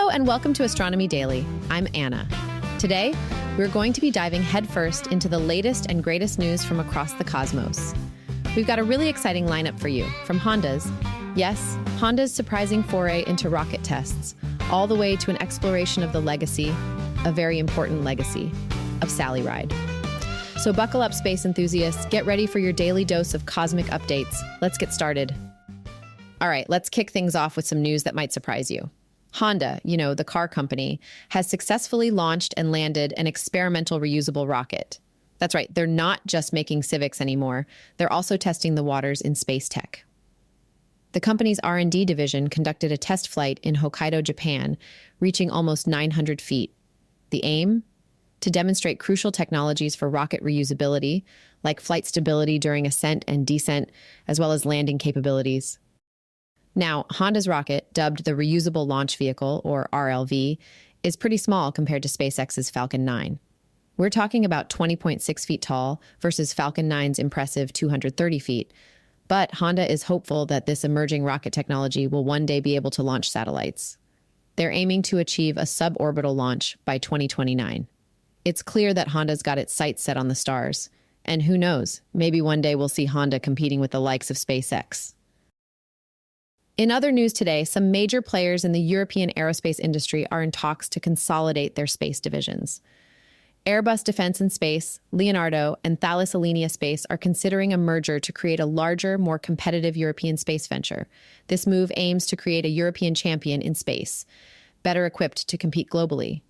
Hello and welcome to Astronomy Daily. I'm Anna. Today, we're going to be diving headfirst into the latest and greatest news from across the cosmos. We've got a really exciting lineup for you, from Honda's, yes, Honda's surprising foray into rocket tests, all the way to an exploration of the legacy, a very important legacy, of Sally Ride. So buckle up, space enthusiasts, get ready for your daily dose of cosmic updates. Let's get started. All right, let's kick things off with some news that might surprise you. Honda, the car company, has successfully launched and landed an experimental reusable rocket. That's right, they're not just making Civics anymore. They're also testing the waters in space tech. The company's R&D division conducted a test flight in Hokkaido, Japan, reaching almost 900 feet. The aim? To demonstrate crucial technologies for rocket reusability, like flight stability during ascent and descent, as well as landing capabilities. Now, Honda's rocket, dubbed the Reusable Launch Vehicle, or RLV, is pretty small compared to SpaceX's Falcon 9. We're talking about 20.6 feet tall versus Falcon 9's impressive 230 feet. But Honda is hopeful that this emerging rocket technology will one day be able to launch satellites. They're aiming to achieve a suborbital launch by 2029. It's clear that Honda's got its sights set on the stars. And who knows, maybe one day we'll see Honda competing with the likes of SpaceX. In other news today, some major players in the European aerospace industry are in talks to consolidate their space divisions. Airbus Defence and Space, Leonardo, and Thales Alenia Space are considering a merger to create a larger, more competitive European space venture. This move aims to create a European champion in space, better equipped to compete globally.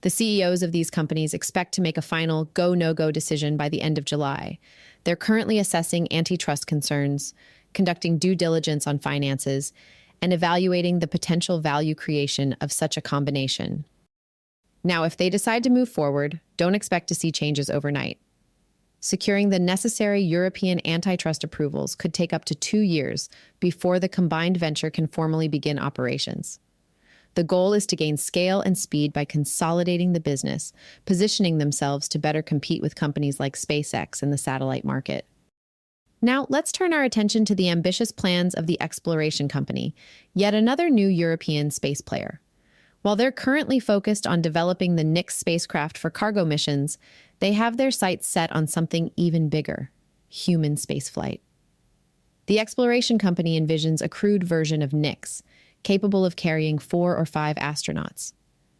The CEOs of these companies expect to make a final go, no-go decision by the end of July. They're currently assessing antitrust concerns, conducting due diligence on finances, and evaluating the potential value creation of such a combination. Now, if they decide to move forward, don't expect to see changes overnight. Securing the necessary European antitrust approvals could take up to 2 years before the combined venture can formally begin operations. The goal is to gain scale and speed by consolidating the business, positioning themselves to better compete with companies like SpaceX in the satellite market. Now, let's turn our attention to the ambitious plans of the Exploration Company, yet another new European space player. While they're currently focused on developing the Nyx spacecraft for cargo missions, they have their sights set on something even bigger: human spaceflight. The Exploration Company envisions a crewed version of Nyx, capable of carrying 4 or 5 astronauts.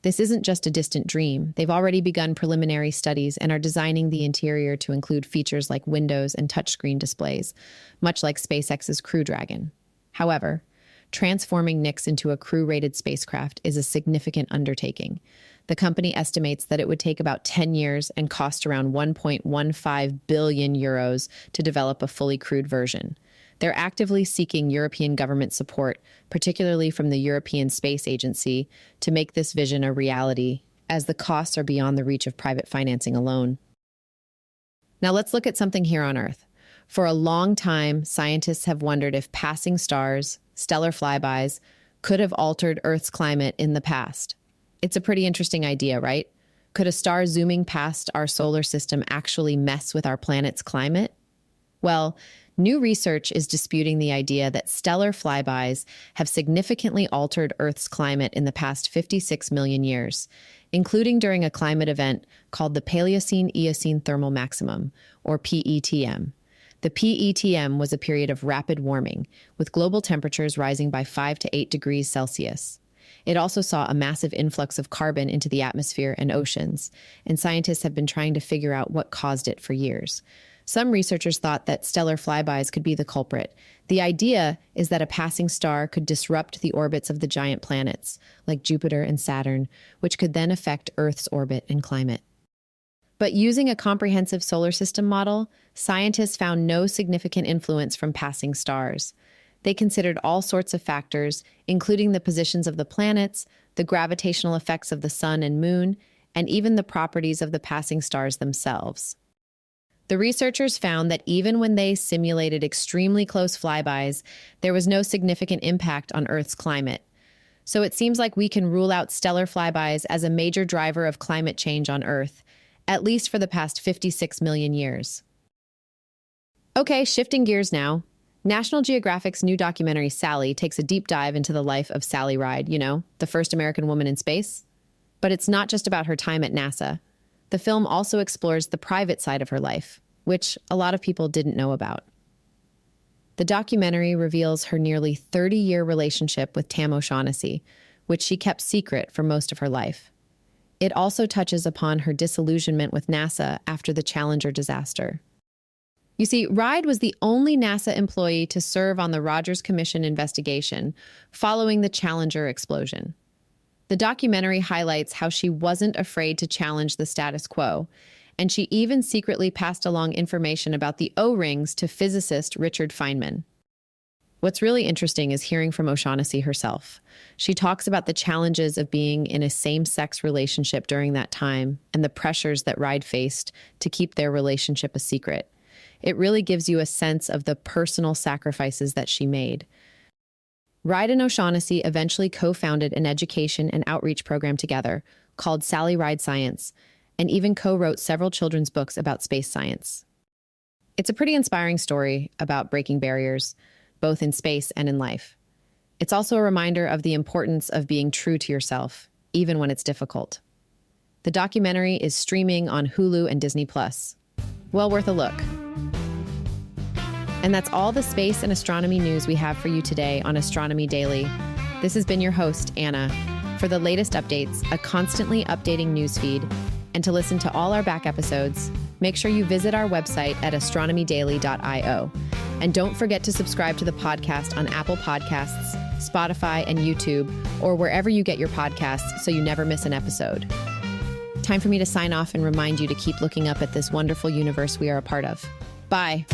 This isn't just a distant dream. They've already begun preliminary studies and are designing the interior to include features like windows and touchscreen displays, much like SpaceX's Crew Dragon. However, transforming Nyx into a crew-rated spacecraft is a significant undertaking. The company estimates that it would take about 10 years and cost around 1.15 billion euros to develop a fully crewed version. They're actively seeking European government support, particularly from the European Space Agency, to make this vision a reality, as the costs are beyond the reach of private financing alone. Now let's look at something here on Earth. For a long time, scientists have wondered if passing stars, stellar flybys, could have altered Earth's climate in the past. It's a pretty interesting idea, right? Could a star zooming past our solar system actually mess with our planet's climate? Well, new research is disputing the idea that stellar flybys have significantly altered Earth's climate in the past 56 million years, including during a climate event called the Paleocene-Eocene Thermal Maximum, or PETM. The PETM was a period of rapid warming, with global temperatures rising by 5 to 8 degrees Celsius. It also saw a massive influx of carbon into the atmosphere and oceans, and scientists have been trying to figure out what caused it for years. Some researchers thought that stellar flybys could be the culprit. The idea is that a passing star could disrupt the orbits of the giant planets, like Jupiter and Saturn, which could then affect Earth's orbit and climate. But using a comprehensive solar system model, scientists found no significant influence from passing stars. They considered all sorts of factors, including the positions of the planets, the gravitational effects of the sun and moon, and even the properties of the passing stars themselves. The researchers found that even when they simulated extremely close flybys, there was no significant impact on Earth's climate. So it seems like we can rule out stellar flybys as a major driver of climate change on Earth, at least for the past 56 million years. Okay, shifting gears now. National Geographic's new documentary, Sally, takes a deep dive into the life of Sally Ride, the first American woman in space. But it's not just about her time at NASA. The film also explores the private side of her life, which a lot of people didn't know about. The documentary reveals her nearly 30-year relationship with Tam O'Shaughnessy, which she kept secret for most of her life. It also touches upon her disillusionment with NASA after the Challenger disaster. You see, Ride was the only NASA employee to serve on the Rogers Commission investigation following the Challenger explosion. The documentary highlights how she wasn't afraid to challenge the status quo, and she even secretly passed along information about the O-rings to physicist Richard Feynman. What's really interesting is hearing from O'Shaughnessy herself. She talks about the challenges of being in a same-sex relationship during that time and the pressures that Ride faced to keep their relationship a secret. It really gives you a sense of the personal sacrifices that she made. Ride and O'Shaughnessy eventually co-founded an education and outreach program together called Sally Ride Science, and even co-wrote several children's books about space science. It's a pretty inspiring story about breaking barriers, both in space and in life. It's also a reminder of the importance of being true to yourself, even when it's difficult. The documentary is streaming on Hulu and Disney+. Well worth a look. And that's all the space and astronomy news we have for you today on Astronomy Daily. This has been your host, Anna. For the latest updates, a constantly updating newsfeed, and to listen to all our back episodes, make sure you visit our website at astronomydaily.io. And don't forget to subscribe to the podcast on Apple Podcasts, Spotify, and YouTube, or wherever you get your podcasts so you never miss an episode. Time for me to sign off and remind you to keep looking up at this wonderful universe we are a part of. Bye.